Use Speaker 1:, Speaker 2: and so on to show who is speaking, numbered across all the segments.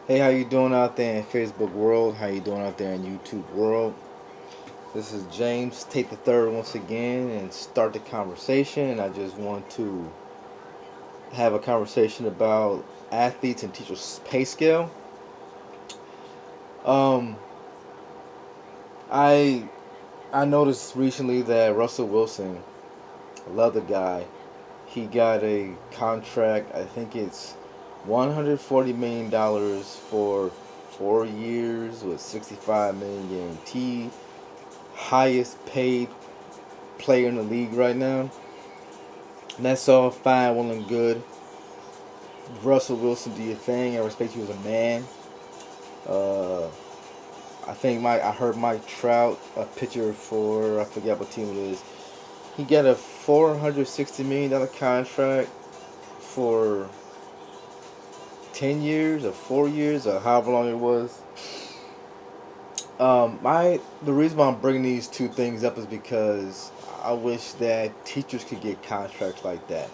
Speaker 1: Hey, how you doing out there in Facebook world? How you doing out there in YouTube world? This is James, take the third once again and start the conversation. And I just want to have a conversation about athletes and teachers pay scale. Um, I I noticed recently that Russell Wilson, I love the guy. He got a contract. I think it's $140 million for 4 years with 65 million guaranteed. Highest paid player in the league right now. And that's all fine, well and good. Russell Wilson, do your thing. I respect you as a man. Uh, I heard Mike Trout, a pitcher for, I forget what team it is. He got a $460 million contract for 10 years or 4 years or however long it was. The reason why I'm bringing these two things up is because I wish that teachers could get contracts like that.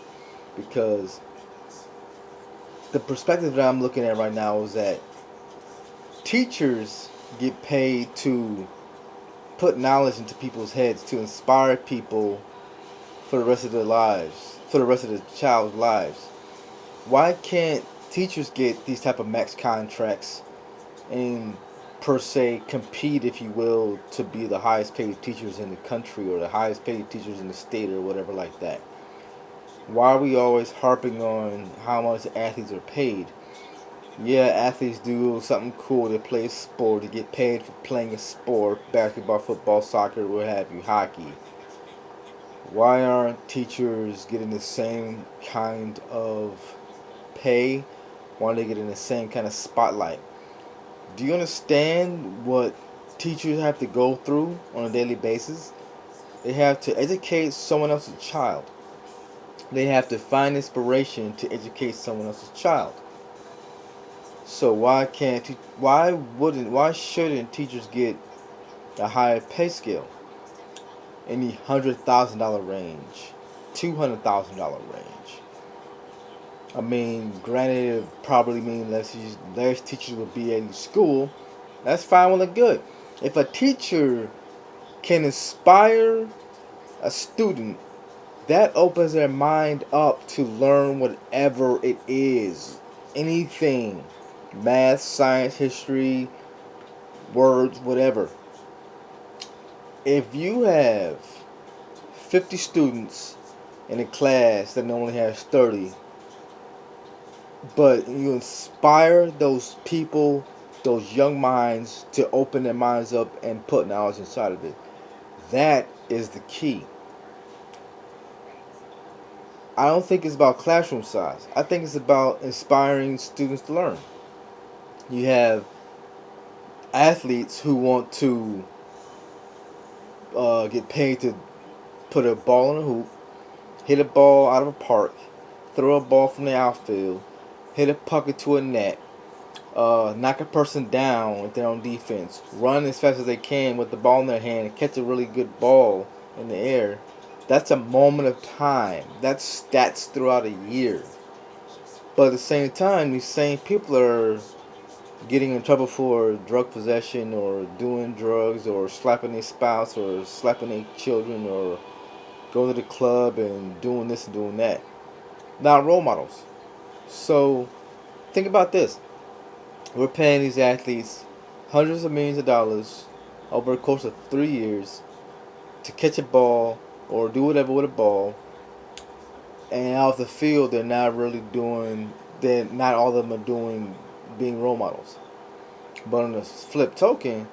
Speaker 1: Because the perspective that I'm looking at right now is that teachers get paid to put knowledge into people's heads, to inspire people for the rest of their lives, for the rest of the child's lives. Why can't teachers get these type of max contracts and per se compete, if you will, to be the highest paid teachers in the country or the highest paid teachers in the state or whatever like that? Why are we always harping on how much athletes are paid? Yeah, athletes do something cool. They play a sport. They get paid for playing a sport. Basketball, football, soccer, what have you, hockey. Why aren't teachers getting the same kind of pay? Why aren't they getting the same kind of spotlight? Do you understand what teachers have to go through on a daily basis? They have to educate someone else's child. They have to find inspiration to educate someone else's child. So why shouldn't teachers get a higher pay scale in the $100,000 range, $200,000 range? I mean, granted, it probably means less teachers will be in school. That's fine, well and good. If a teacher can inspire a student, that opens their mind up to learn whatever it is. Anything. Math, science, history, words, whatever. If you have 50 students in a class that only has 30, but you inspire those people, those young minds, to open their minds up and put knowledge inside of it, that is the key. I don't think it's about classroom size. I think it's about inspiring students to learn. You have athletes who want to get paid to put a ball in a hoop, hit a ball out of a park, throw a ball from the outfield, hit a puck into a net, knock a person down if they're on defense, run as fast as they can with the ball in their hand, and catch a really good ball in the air. That's a moment of time. That's stats throughout a year. But at the same time, these same people are getting in trouble for drug possession or doing drugs or slapping their spouse or slapping their children or going to the club and doing this and doing that. Not role models. So think about this. We're paying these athletes hundreds of millions of dollars over the course of 3 years to catch a ball or do whatever with a ball, and out of the field they're not all of them are doing being role models. But on the flip token,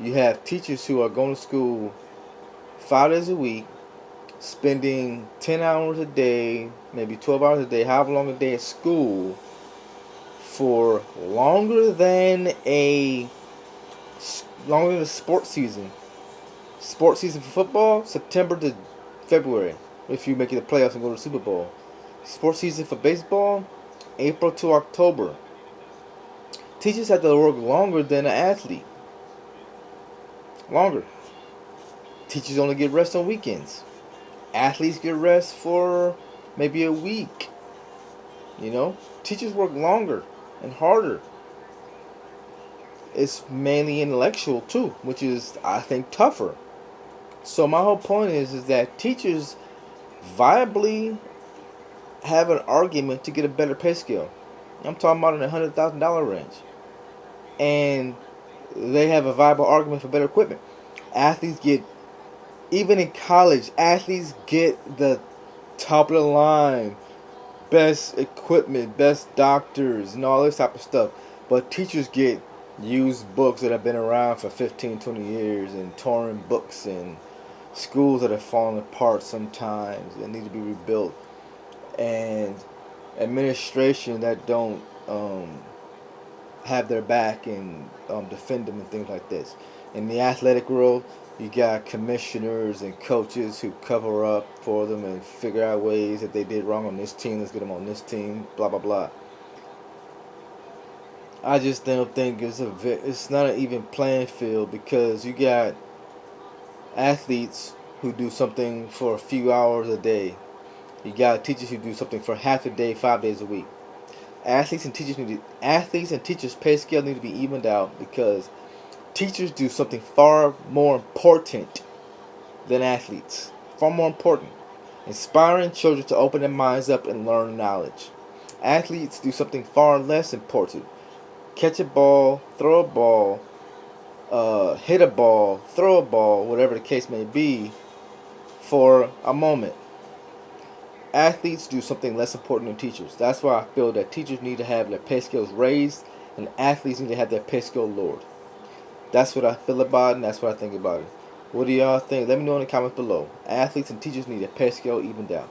Speaker 1: you have teachers who are going to school 5 days a week, spending 10 hours a day, maybe 12 hours a day, however long a day at school, for longer than the sports season. Sports season for football, September to February, if you make it the playoffs and go to the Super Bowl. Sports season for baseball, April to October. Teachers have to work longer than an athlete. Longer. Teachers only get rest on weekends. Athletes get rest for maybe a week. Teachers work longer and harder. it's mainly intellectual too, which is, I think, tougher. So my whole point is that teachers viably have an argument to get a better pay scale. I'm talking about in the $100,000 range, and they have a viable argument for better equipment. Athletes get, even in college, athletes get the top of the line, best equipment, best doctors, and all this type of stuff. But teachers get used books that have been around for 15, 20 years, and torn books, and schools that have fallen apart sometimes and need to be rebuilt, and administration that don't have their back and defend them and things like this. In the athletic world, you got commissioners and coaches who cover up for them and figure out ways that they did wrong on this team. Let's get them on this team. Blah blah blah. I just don't think it's not an even playing field, because you got athletes who do something for a few hours a day. You got teachers who do something for half a day, 5 days a week. Athletes and teachers pay scale need to be evened out, because teachers do something far more important than athletes. Far more important. Inspiring children to open their minds up and learn knowledge. Athletes do something far less important. Catch a ball, throw a ball, hit a ball, throw a ball, whatever the case may be, for a moment. Athletes do something less important than teachers. That's why I feel that teachers need to have their pay scales raised, and athletes need to have their pay scale lowered. That's what I feel about it, and that's what I think about it. What do y'all think? Let me know in the comments below. Athletes and teachers need their pay scale evened out.